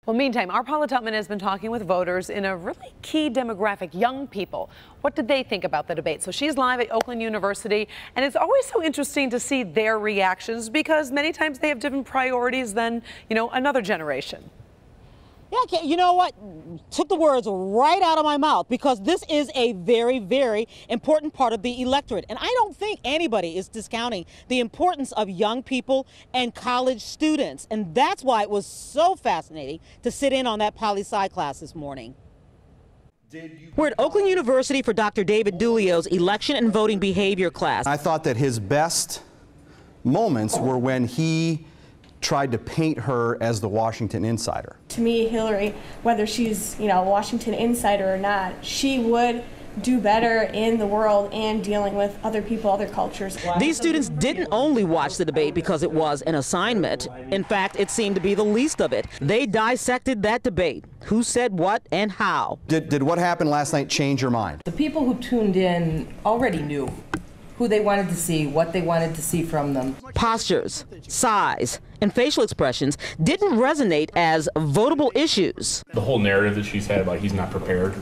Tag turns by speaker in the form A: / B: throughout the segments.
A: Well, meantime, our Paula Tutman has been talking with voters in a really key demographic, young people. What did they think about the debate? So she's live at Oakland University, and it's always so interesting to see their reactions because many times they have different priorities than, another generation.
B: Yeah, you know what? Took the words right out of my mouth, because this is a very, very important part of the electorate. And I don't think anybody is discounting the importance of young people and college students. And that's why it was so fascinating to sit in on that poli-sci class this morning. We're at Oakland University for Dr. David Dulio's election and voting behavior class.
C: I thought that his best moments were when he tried to paint her as the Washington insider.
D: To me, Hillary, whether she's, a Washington insider or not, she would do better in the world and dealing with other people, other cultures.
B: These students didn't only watch the debate because it was an assignment. In fact, it seemed to be the least of it. They dissected that debate. Who said what and how.
C: Did what happened last night change your mind?
E: The people who tuned in already knew who they wanted to see, what they wanted to see from them.
B: Postures, size, and facial expressions didn't resonate as votable issues.
F: The whole narrative that she's had about he's not prepared,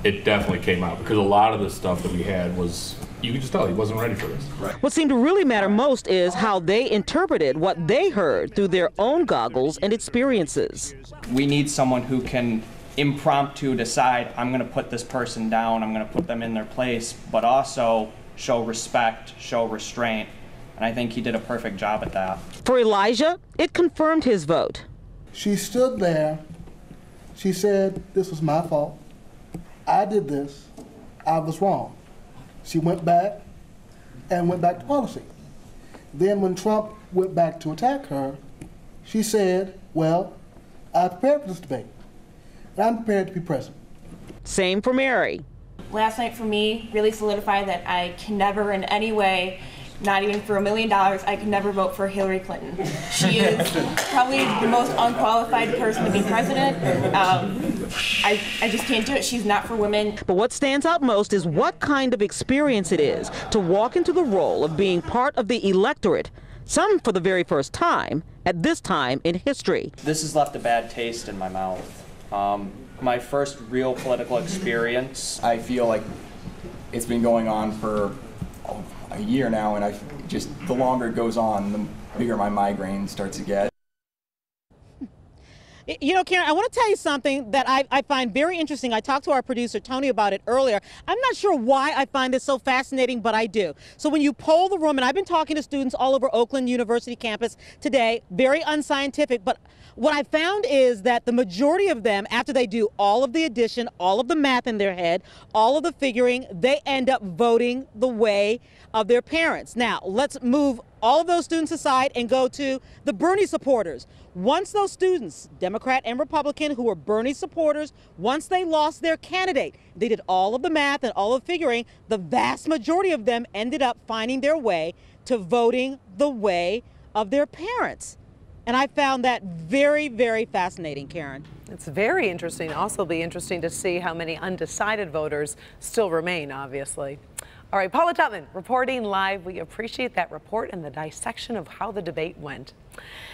F: it definitely came out, because a lot of the stuff that we had was, you could just tell he wasn't ready for this. Right.
B: What seemed to really matter most is how they interpreted what they heard through their own goggles and experiences.
G: We need someone who can impromptu decide, I'm going to put this person down, I'm going to put them in their place, but also show respect, show restraint, and I think he did a perfect job at that.
B: For Elijah, it confirmed his vote.
H: She stood there, she said, this was my fault, I did this, I was wrong. She went back and went back to policy. Then when Trump went back to attack her, she said, well, I prepared for this debate, and I'm prepared to be present.
B: Same for Mary.
D: Last night for me really solidified that I can never in any way, not even for $1 million, I can never vote for Hillary Clinton. She is probably the most unqualified person to be president. I just can't do it. She's not for women.
B: But what stands out most is what kind of experience it is to walk into the role of being part of the electorate, some for the very first time, at this time in history.
G: This has left a bad taste in my mouth. My first real political experience.
I: I feel like it's been going on for a year now, and the longer it goes on, the bigger my migraine starts to get.
B: Karen, I want to tell you something that I find very interesting. I talked to our producer, Tony, about it earlier. I'm not sure why I find this so fascinating, but I do. So when you poll the room, and I've been talking to students all over Oakland University campus today, very unscientific, but what I found is that the majority of them, after they do all of the addition, all of the math in their head, all of the figuring, they end up voting the way of their parents. Now, let's move all of those students aside and go to the Bernie supporters. Once those students, Democrat and Republican, who were Bernie supporters, once they lost their candidate, they did all of the math and all of the figuring, the vast majority of them ended up finding their way to voting the way of their parents. And I found that very, very fascinating, Karen.
A: It's very interesting. Also be interesting to see how many undecided voters still remain, obviously. All right, Paula Tutman reporting live. We appreciate that report and the dissection of how the debate went.